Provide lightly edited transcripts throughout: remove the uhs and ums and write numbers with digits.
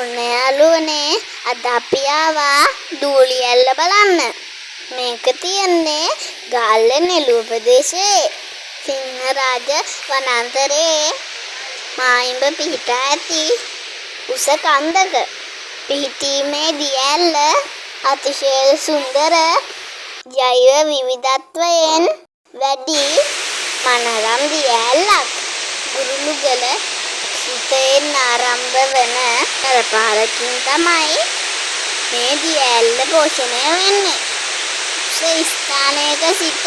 ඔන්න යාළුවනේ අද අපි ආවා දූලි ඇල්ල බලන්න. මේක තියන්නේ ගාල්ල නෙළුව ප්‍රදේශයේ සිංහරාජ වනාන්තරයේ මායිම්බ පිහිටා ඇති උස කන්දක. පිහිටීමේ දිය ඇල්ල අතිශය සුන්දර ජෛව විවිධත්වයෙන් වැඩි මනරම් දිය ඇල්ලක්. ගුරුළුගල සිතෙන් ආරම්භ වන පළපාරකින් තමයි මේ දිය ඇල්ල පෝෂණය වෙන්නේ. ස්ථානයක සිට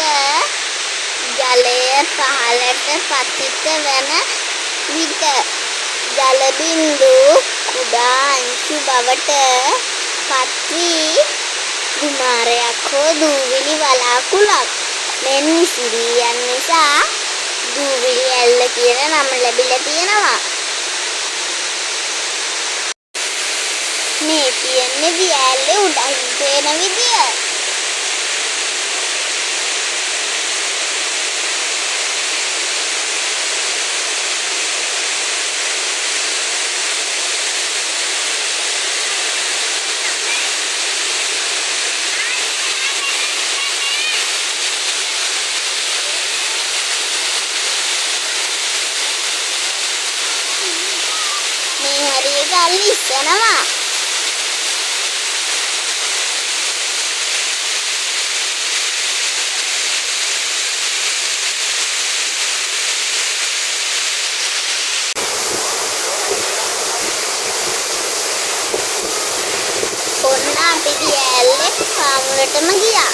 ජලය පහළට පතිත වන විට ජල බිඳු කුඩා අංශු බවට පත්වී දුමාරයක් හෝ දූවිලි වලාකුළක් මෙන් විසිරී යන නිසා දූවිලි ඇල්ල කියන නම ලැබිලා තියෙනවා. මේ තියෙන්නේ දිය ඇල්ලේ උඩින් පේන විදිය. මේ හරිය ගල් ඉස්සනවා. ඔන්න අපි දිය ඇල්ලේ පාමුලටම ගියා.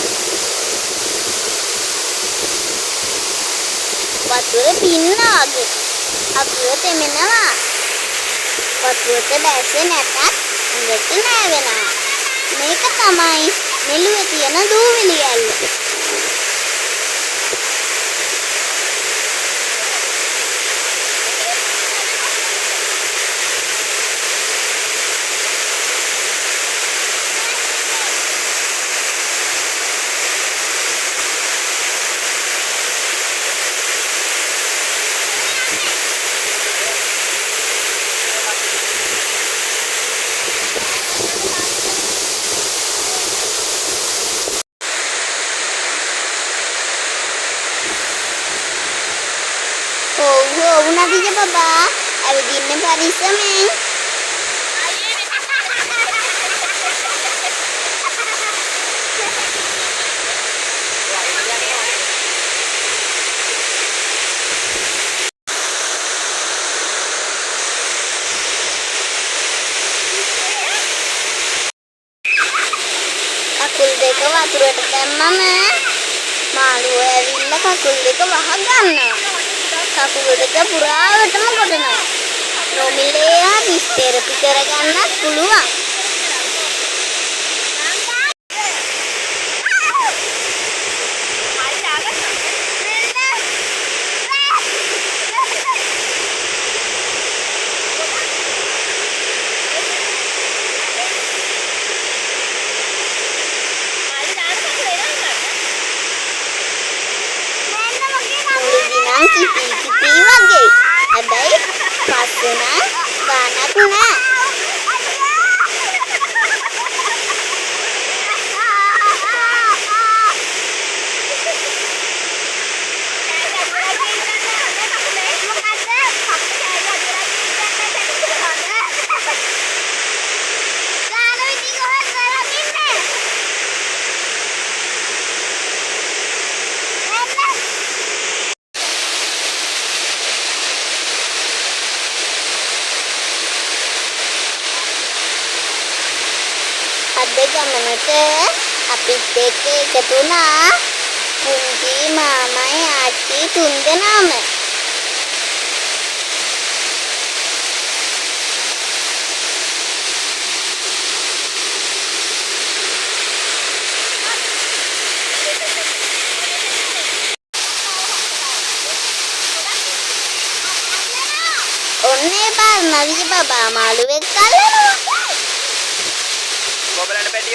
වතුර පින්නා වගේ අකුර තෙමෙනවා. වතුරට බැස්සේ නැතත් හොඳට නෑවෙනවා. මේක තමයි නෙළුවේ තියෙන දූවිලි ඇල්ල. Nadiya baba, ඇවිදින්න පරිස්සමෙන්. කකුල් දෙක වතුරට දැම්මම මාළුව ඇවිල්ලා කකුල් දෙක වහ ගන්නවා. කකුල් දෙක පුරාවටම කොටනවා. නොමිලේ විස්තරපි කරගන්නත් පුළුවන්. කිපි වගේ. හැබැයි පස්සේ නම් ගානක් නෑ. අද ගමනට අපිත් එක්ක එකතු වුණා පුංචි මාමයි ආච්චි තුන්දෙනාම. ඔන්නේ බලන්න නදිය බබා මාළුවෙක් අල්ලනවා.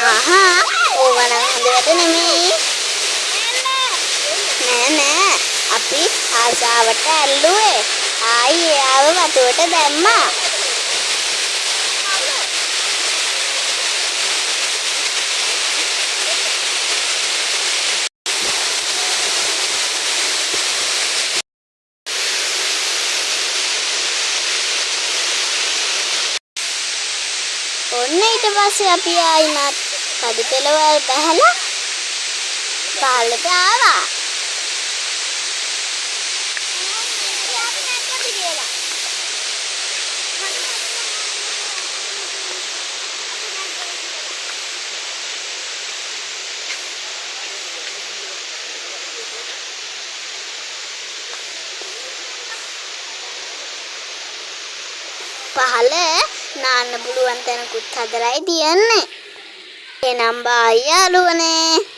ආහා ඕවා නම් හොඳ වැඩ නෙමෙයි. නෑ අපි ආසාවට ඇල්ලුවේ. ආයි එයාව වතුරට දැම්මා. ඔන්න ඊට පස්සේ අපි ආයිමත් කඩු පෙළවල් බහැලා පහළට ආවා. පහළ නාන්න පුළුවන් තැනකුත් හදලයි තියන්නේ. එනම් බායි යාළුවනේ.